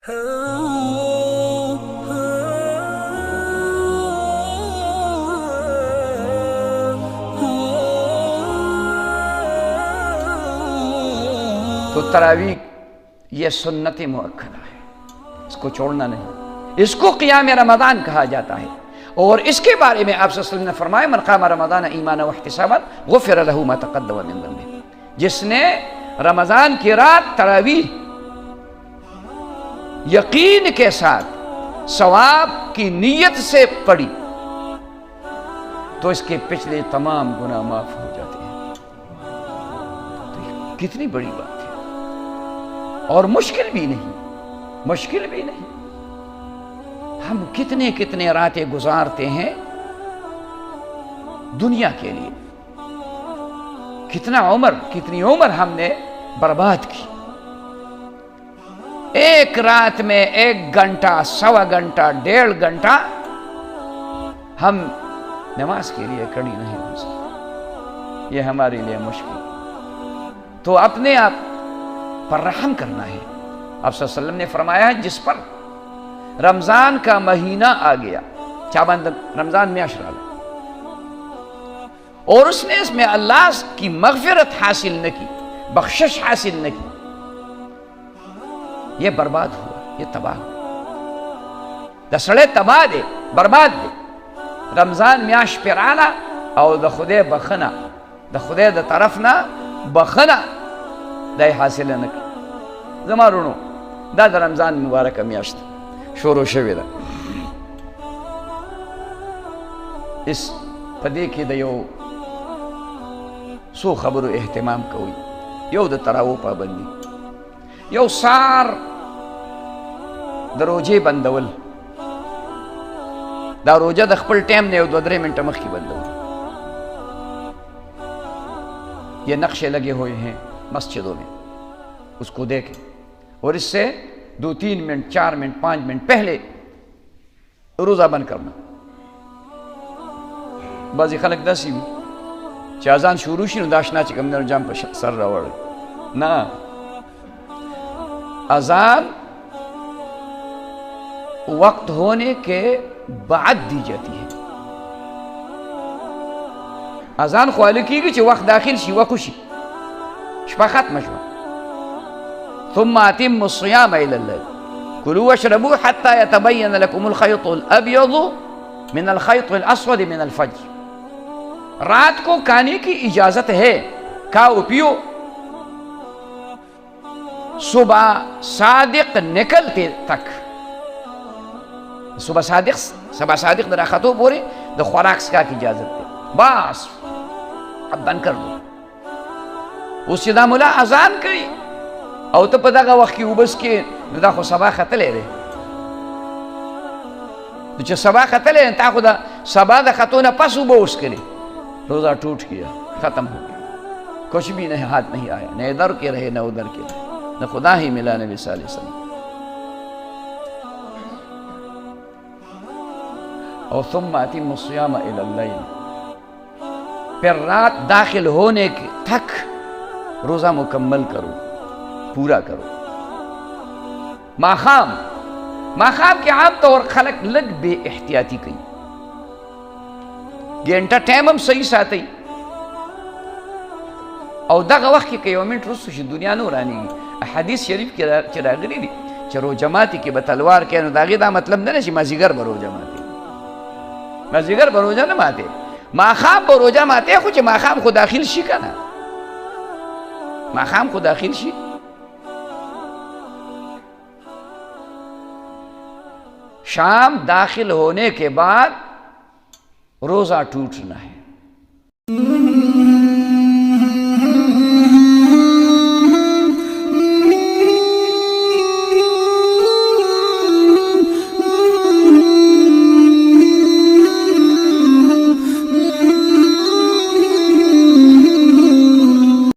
تو تراویح یہ سنت مؤکدہ ہے، اس کو چھوڑنا نہیں، اس کو قیام رمضان کہا جاتا ہے۔ اور اس کے بارے میں آپ صلی اللہ علیہ وسلم نے فرمایا من قام رمضان ایمانا واحتسابا غفر له ما تقدم من ذنبه، جس نے رمضان کی رات تراویح یقین کے ساتھ ثواب کی نیت سے پڑھی تو اس کے پچھلے تمام گناہ معاف ہو جاتے ہیں۔ تو یہ کتنی بڑی بات ہے اور مشکل بھی نہیں۔ ہم کتنے راتیں گزارتے ہیں دنیا کے لیے، کتنی عمر ہم نے برباد کی۔ ایک رات میں 1 گھنٹہ، 1.25 گھنٹہ، 1.5 گھنٹہ ہم نماز کے لیے کھڑی نہیں ہو سکتے، یہ ہمارے لیے مشکل۔ تو اپنے آپ پر رحم کرنا ہے۔ آپ صلی اللہ علیہ وسلم نے فرمایا جس پر رمضان کا مہینہ آ گیا، چابند رمضان میں اشرال، اور اس نے اس میں اللہ کی مغفرت حاصل نہ کی، بخشش حاصل نہ کی، یہ برباد ہوا، یہ تباہ ہوا، دسڑے تباہ دے، برباد دے۔ رمضان میاش پیرانا او د خدای بخنا، د خدای د طرفنا بخنا دای حاصل نه کی۔ زمارونو دا د رمضان مبارک میاشت شروع شوی ده، اس پدې کې د یو څو خبرو اهتمام کوي، یو د تراویح پابندي، یو سار د روجې بندول، دا روجه د خپل ټیم نه یو 2-3 منټه مخکې بندول۔ یہ نقشے لگے ہوئے ہیں مسجدوں میں، اس کو دیکھیں، اور اس سے 2-3 منٹ، 4 منٹ، 5 منٹ پہلے روزہ بند کرنا۔ بعضی خلق داسې وي چې اذان شروع شي نو دا اشنا چې کوم جام په سر راوړي، نه، اذان وقت ہونے کے بعد دی جاتی ہے۔ اذان خو هله کېږي چې وخت داخل شي، وخت شي، شپه ختمه شوه۔ ثم اتموا الصيام الى الليل كلوا واشربوا حتى يتبين لكم الخيط الابيض من الخيط الاسود من الفجر۔ رات کو کھانے کی اجازت ہے، کھاؤ پیو، صبح صادق نکلتے تک، صبح صادق در خطو پوری د خوراک سکا کی اجازت ہے، بس اب بند کر دو۔ اس چې دا ملا اذان کوي او ته په دغه وخت کې وبس کې نو دا خو سبا ختلی دی، نو چې سبا ختلی دی تا خو د سبا د ختو نه پس اوبه وڅښلې، روزہ ٹوٹ گیا، ختم ہو گیا، کچھ بھی نہیں، ہاتھ نہیں آیا، نہ ادھر کے رہے نہ ادھر کے رہے، نہ خدا ہی ملا نبی صلی اللہ علیہ وسلم۔ اور ثم اتموا الصیام الی اللیل، پھر رات داخل ہونے تک روزہ مکمل کرو، پورا کرو۔ ماخام کے عام طور خلق لگ بے احتیاطی کی، گھنٹہ ٹائم ہم صحیح ساتھی، او دغه وخت کې یو منټ رسو شي دنیا نور رانیږي۔ حدیث شریف کې چې راغلی دي چې روژه ماتي کې به تلوار کوي، نو د هغې دا مطلب نه دی چې مازدیګر به روژه ماتې، مازدیګر به روژه نه ماتې، ماښام به روژه ماتې، خو چې ماښام خو داخل شي که نه، ماښام خو داخل شي۔ شام داخل ہونے کے بعد روزہ ٹوٹنا ہے۔